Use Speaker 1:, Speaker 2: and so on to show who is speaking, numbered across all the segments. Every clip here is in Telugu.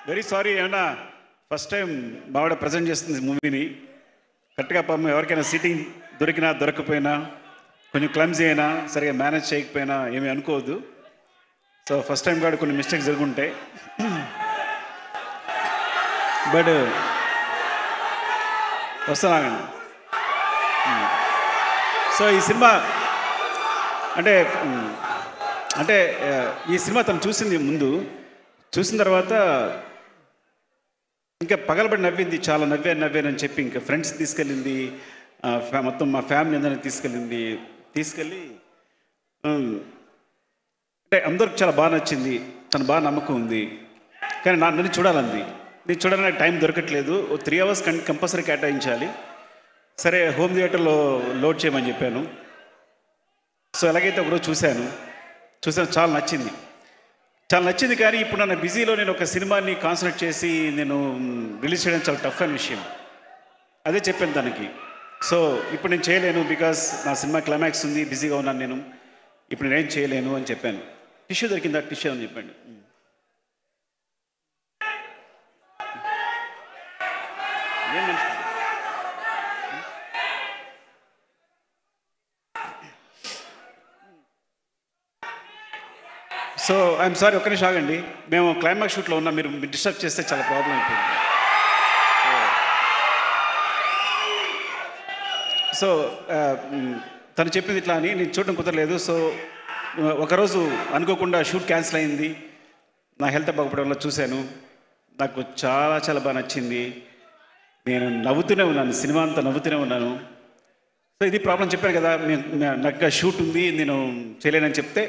Speaker 1: Very sorry. ఏమన్నా ఫస్ట్ టైం బావిడ ప్రజెంట్ చేస్తుంది మూవీని. కరెక్ట్గా పాపం ఎవరికైనా సీటింగ్ దొరికినా దొరకపోయినా, కొంచెం క్లమ్జీ అయినా, సరిగా మేనేజ్ చేయకపోయినా ఏమీ అనుకోవద్దు. సో ఫస్ట్ టైం కూడా కొన్ని మిస్టేక్స్ జరుగుంటాయి. బట్ వస్తున్నానండి. సో ఈ సినిమా అంటే అంటే ఈ సినిమా తను చూసింది ముందు, చూసిన తర్వాత ఇంకా పగలబడి నవ్వింది, చాలా నవ్వానని చెప్పి ఇంకా ఫ్రెండ్స్ తీసుకెళ్ళింది, మొత్తం మా ఫ్యామిలీ అందరినీ తీసుకెళ్ళి అంటే అందరికి చాలా బాగా నచ్చింది. తను బాగా నమ్మకం ఉంది. కానీ నన్ను చూడాలంది. నేను చూడాలని టైం దొరకట్లేదు. 3 hours కంపల్సరీ కేటాయించాలి. సరే హోమ్ థియేటర్లో లోడ్ చేయమని చెప్పాను. సో ఎలాగైతే ఒకరోజు చూశాను, చాలా నచ్చింది. కానీ ఇప్పుడు నన్ను బిజీలో నేను ఒక సినిమాని కాన్సన్ట్రేట్ చేసి నేను రిలీజ్ చేయడం చాలా టఫ్ అయిన విషయం. అదే చెప్పాను తనకి. సో ఇప్పుడు నేను చేయలేను, బికాస్ నా సినిమా క్లైమాక్స్ ఉంది, బిజీగా ఉన్నాను నేను, ఇప్పుడు నేనేం చేయలేను అని చెప్పాను. టిష్యూ దొరికిందా? టిష్యూ అని చెప్పండి. సో ఐఎమ్ సారీ, ఒక్క నిమిషం ఆగండి. మేము క్లైమాక్స్ షూట్లో ఉన్నాం, మీరు డిస్టర్బ్ చేస్తే చాలా ప్రాబ్లం అయిపోయింది. సో తను చెప్పింది ఇట్లా అని నేను చూడడం కుదరలేదు. సో ఒకరోజు అనుకోకుండా షూట్ క్యాన్సిల్ అయింది. నా హెల్త్ బాగుపడడం వల్ల చూశాను. నాకు చాలా బాగా నచ్చింది. నేను నవ్వుతూనే ఉన్నాను, సినిమా అంతా నవ్వుతూనే ఉన్నాను. సో ఇది ప్రాబ్లం చెప్పాను కదా, నాకు షూట్ ఉంది, నేను చేయలేనని చెప్తే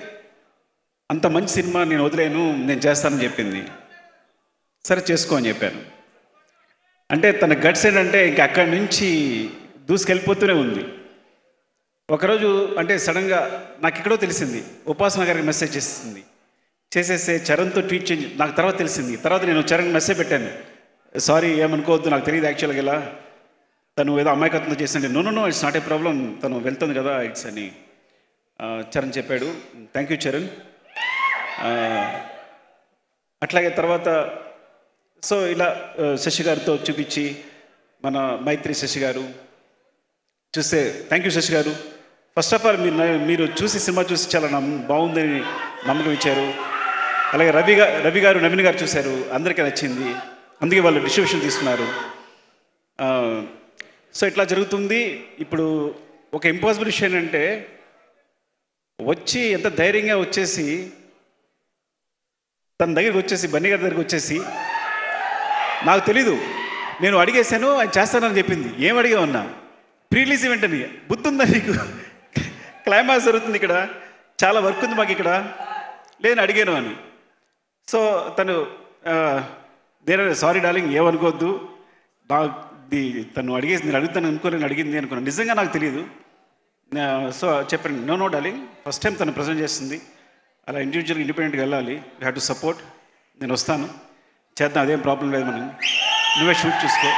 Speaker 1: అంత మంచి సినిమా నేను వదిలేను, నేను చేస్తానని చెప్పింది. సరే చేసుకో అని చెప్పాను. అంటే తన గట్స్ ఏంటంటే ఇంక అక్కడి నుంచి దూసుకెళ్ళిపోతూనే ఉంది. ఒకరోజు అంటే సడన్గా నాకు ఎక్కడో తెలిసింది, ఉపాసన గారికి మెసేజ్ చేసేస్తే చరణ్తో ట్వీట్ చేంజ్ నాకు తర్వాత తెలిసింది. తర్వాత నేను చరణ్ మెసేజ్ పెట్టాను, సారీ ఏమనుకోవద్దు, నాకు తెలియదు యాక్చువల్గా ఇలా తను ఏదో అమాయకత్వంతో చేసింది. No it's not a problem, తను వెళ్తుంది కదా ఇట్స్ అని చరణ్ చెప్పాడు. Thank you Charan. అట్లాగే తర్వాత సో ఇలా శశి గారితో చూపించి, మన మైత్రి శశి గారు చూస్తే థ్యాంక్ యూ శశి గారు. ఫస్ట్ ఆఫ్ ఆల్ మీరు చూసి సినిమా చూసి చాలా బాగుందని నమ్మకం ఇచ్చారు. అలాగే రవి గారు నవీన్ గారు చూశారు, అందరికీ నచ్చింది, అందుకే వాళ్ళు డిస్ట్రిబ్యూషన్ తీసుకున్నారు. సో ఇట్లా జరుగుతుంది. ఇప్పుడు ఒక ఇంపాసిబుల్ విషయం ఏంటంటే వచ్చి ఎంత ధైర్యంగా వచ్చేసి తన దగ్గరికి వచ్చేసి బన్నీ గారి దగ్గరికి వచ్చేసి నాకు తెలీదు, నేను అడిగేశాను ఆయన చేస్తానని చెప్పింది. ఏం అడిగా ఉన్నా ప్రీలీజ్ ఈవెంట్ అని, బుద్ధి ఉందా నీకు? క్లైమాక్స్ జరుగుతుంది ఇక్కడ, చాలా వర్క్ ఉంది మాకు ఇక్కడ, నేను అడిగాను అని. సో తను నేను సారీ డార్లింగ్ ఏమనుకోవద్దు, తను అడిగేసి నేను అడుగుతాను అనుకోలేను, అడిగింది అనుకున్నాను, నిజంగా నాకు తెలియదు. సో చెప్పండి నో డార్లింగ్, ఫస్ట్ టైం తను ప్రజెంట్ చేస్తుంది, అలా ఇండిపెండెంట్గా వెళ్ళాలి, యూ హ్యావ్ టు సపోర్ట్, నేను వస్తాను చేద్దాం, అదేం ప్రాబ్లం లేదు, మనం నువ్వే షూట్ చూసుకో,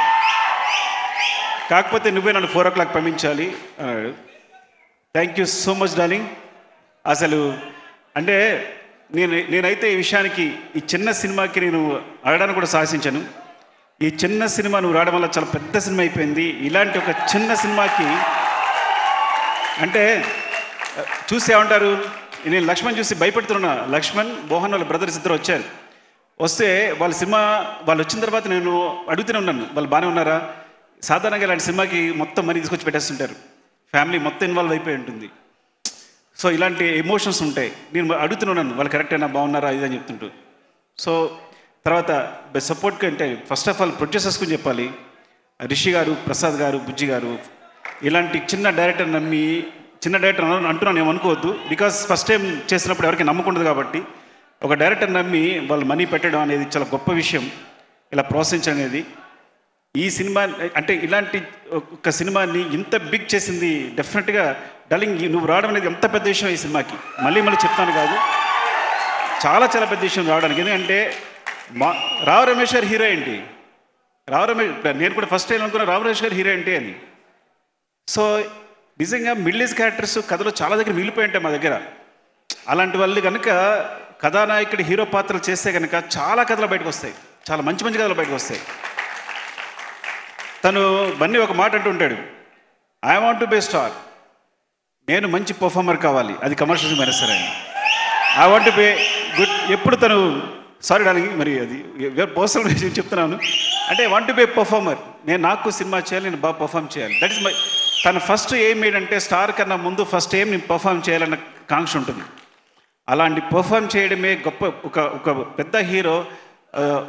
Speaker 1: కాకపోతే నువ్వే నన్ను 4 o'clock పంపించాలి అన్నాడు. Thank you so much darling. అసలు అంటే నేనైతే ఈ విషయానికి ఈ చిన్న సినిమాకి నేను అడగడానికి కూడా సాహసించాను. ఈ చిన్న సినిమా నువ్వు రావడం వల్ల చాలా పెద్ద సినిమా అయిపోయింది. ఇలాంటి ఒక చిన్న సినిమాకి అంటే చూసి ఏమంటారు, నేను లక్ష్మణ్ చూసి భయపెడుతున్నా. లక్ష్మణ్ మోహన్ వాళ్ళ బ్రదర్స్ ఇద్దరు వచ్చారు. వస్తే వాళ్ళ సినిమా వాళ్ళు వచ్చిన తర్వాత నేను అడుగుతూనే ఉన్నాను, వాళ్ళు బాగానే ఉన్నారా? సాధారణంగా ఇలాంటి సినిమాకి మొత్తం మనీ తీసుకొచ్చి పెట్టేస్తుంటారు, ఫ్యామిలీ మొత్తం ఇన్వాల్వ్ అయిపోయి ఉంటుంది. సో ఇలాంటి ఎమోషన్స్ ఉంటాయి. నేను అడుగుతున్నాను వాళ్ళు కరెక్టేనా, బాగున్నారా, ఇదని చెప్తుంటూ. సో తర్వాత సపోర్ట్గా అంటే ఫస్ట్ ఆఫ్ ఆల్ ప్రొడ్యూసర్స్కి చెప్పాలి, రిషి గారు, ప్రసాద్ గారు, బుజ్జి గారు, ఇలాంటి చిన్న డైరెక్టర్ నమ్మి, చిన్న డైరెక్టర్ అంటున్నాను ఏమనుకోవద్దు, బికాస్ ఫస్ట్ టైం చేసినప్పుడు ఎవరికి నమ్మకుండదు కాబట్టి ఒక డైరెక్టర్ నమ్మి వాళ్ళు మనీ పెట్టడం అనేది చాలా గొప్ప విషయం, ఇలా ప్రోత్సహించడం అనేది. ఈ సినిమా అంటే ఇలాంటి ఒక సినిమాని ఇంత బిగ్ చేసింది డెఫినెట్గా డార్లింగ్, నువ్వు రావడం అనేది ఎంత పెద్ద విషయం ఈ సినిమాకి, మళ్ళీ చెప్తాను కాదు, చాలా పెద్ద విషయం రావడానికి. ఎందుకంటే రావు రమేష్ గారు హీరో ఏంటి, నేను కూడా ఫస్ట్ టైం అనుకున్నా రావు రమేష్ గారు హీరో ఏంటి అని. సో నిజంగా మిడిల్ ఏజ్ క్యారెక్టర్స్ కథలో చాలా దగ్గర మిగిలిపోయి ఉంటాయి మా దగ్గర. అలాంటి వాళ్ళు కనుక కథానాయకుడి హీరో పాత్రలు చేస్తే కనుక చాలా కథలు బయటకు వస్తాయి, చాలా మంచి మంచి కథలు బయటకు వస్తాయి. తను బన్నీ ఒక మాట అంటూ ఉంటాడు, I want to be star, నేను మంచి పర్ఫార్మర్ కావాలి, అది కమర్షియల్ సినిమా అయినా సరే. I want to be good. ఎప్పుడు తను సారీ డార్లింగ్, మరి అది పర్సనల్ విషయం చెప్తున్నాను. అంటే వాంట్ టు బి పర్ఫార్మర్, నేను నాకు సినిమా చేయాలి, నేను బాగా పర్ఫామ్ చేయాలి. దట్ ఇస్ మై, తను ఫస్ట్ ఏం ఏంటంటే స్టార్ కన్నా ముందు ఫస్ట్ ఏం నేను పర్ఫామ్ చేయాలన్న కాంక్ష ఉంటుంది. అలాంటి పర్ఫామ్ చేయడమే గొప్ప. ఒక పెద్ద హీరో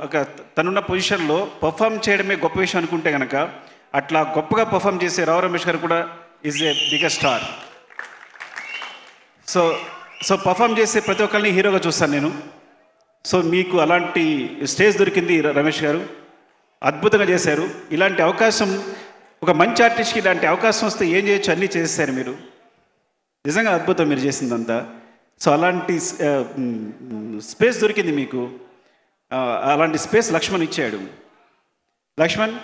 Speaker 1: ఒక తనున్న పొజిషన్లో పర్ఫామ్ చేయడమే గొప్ప విషయం అనుకుంటే కనుక, అట్లా గొప్పగా పర్ఫామ్ చేసే రావు రమేష్ గారు కూడా is a biggest star. So perform చేసే ప్రతి ఒక్కరిని హీరోగా చూస్తాను నేను. సో మీకు అలాంటి స్టేజ్ దొరికింది రమేష్ గారు, అద్భుతంగా చేశారు. ఇలాంటి అవకాశం ఒక మంచి ఆర్టిస్ట్కి ఇలాంటి అవకాశం వస్తే ఏం చేయొచ్చు అన్నీ చేసేసారు మీరు. నిజంగా అద్భుతం మీరు చేసిందంతా. సో అలాంటి స్పేస్ దొరికింది మీకు. అలాంటి స్పేస్ లక్ష్మణ్ ఇచ్చాడు. Lakshman,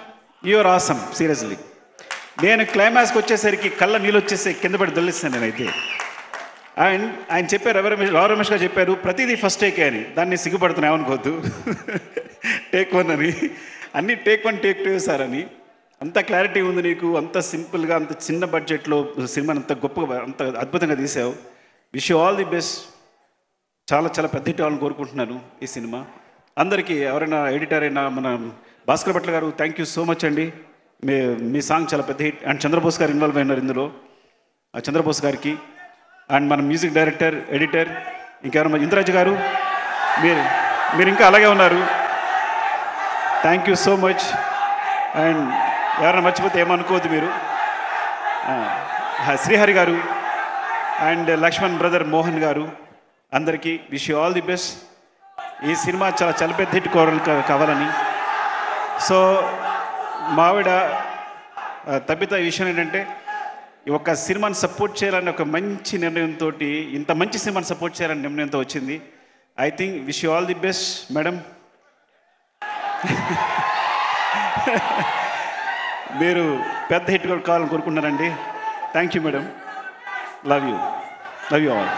Speaker 1: you're awesome seriously. నేను క్లైమాక్స్కి వచ్చేసరికి కళ్ళ నీళ్ళు వచ్చేసి కింద పడి దొల్లిస్తాను నేనైతే. అండ్ ఆయన చెప్పారు, రావు రమేష్ గారు చెప్పారు, ప్రతిదీ ఫస్ట్ టేకే అని. దాన్ని సిగ్గుపడుతున్నాయి ఏమనుకోవద్దు, టేక్ 1 అని. అన్నీ టేక్ 1 టేక్ 2 సార్ అని. అంత క్లారిటీ ఉంది నీకు, అంత సింపుల్గా, అంత చిన్న బడ్జెట్లో సినిమాని అంత గొప్పగా, అంత అద్భుతంగా తీసావు. Wish you all the best. చాలా చాలా పెద్ద హిట్ అవ్వాలని కోరుకుంటున్నాను ఈ సినిమా. అందరికీ, ఎవరైనా ఎడిటర్ అయినా మన భాస్కర్ భట్ల గారు, థ్యాంక్ యూ సో మచ్ అండి. మీ సాంగ్ చాలా పెద్ద హిట్. అండ్ చంద్రబోస్ గారు ఇన్వాల్వ్ అయినారు ఇందులో. చంద్రబోస్ గారికి అండ్ మన మ్యూజిక్ డైరెక్టర్, ఎడిటర్ ఇంకెవరు, ఇంద్రాజ్ గారు, మీరు ఇంకా అలాగే ఉన్నారు. Thank you so much. And ఎవరైనా మర్చిపోతే ఏమనుకోవద్దు మీరు. శ్రీహరి గారు అండ్ లక్ష్మణ్ బ్రదర్ మోహన్ గారు, అందరికీ wish you all the best. ఈ సినిమా చాలా పెద్ద హిట్ కావాలని. సో మావిడ తప్పిత విషయం ఏంటంటే, ఒక సినిమాని సపోర్ట్ చేయాలని ఒక మంచి నిర్ణయంతో, ఇంత మంచి సినిమాని సపోర్ట్ చేయాలని నిర్ణయంతో వచ్చింది. I think wish you all the best madam. మీరు పెద్ద హిట్ కూడా కావాలని కోరుకుంటున్నారండి. Thank you madam. Love you all.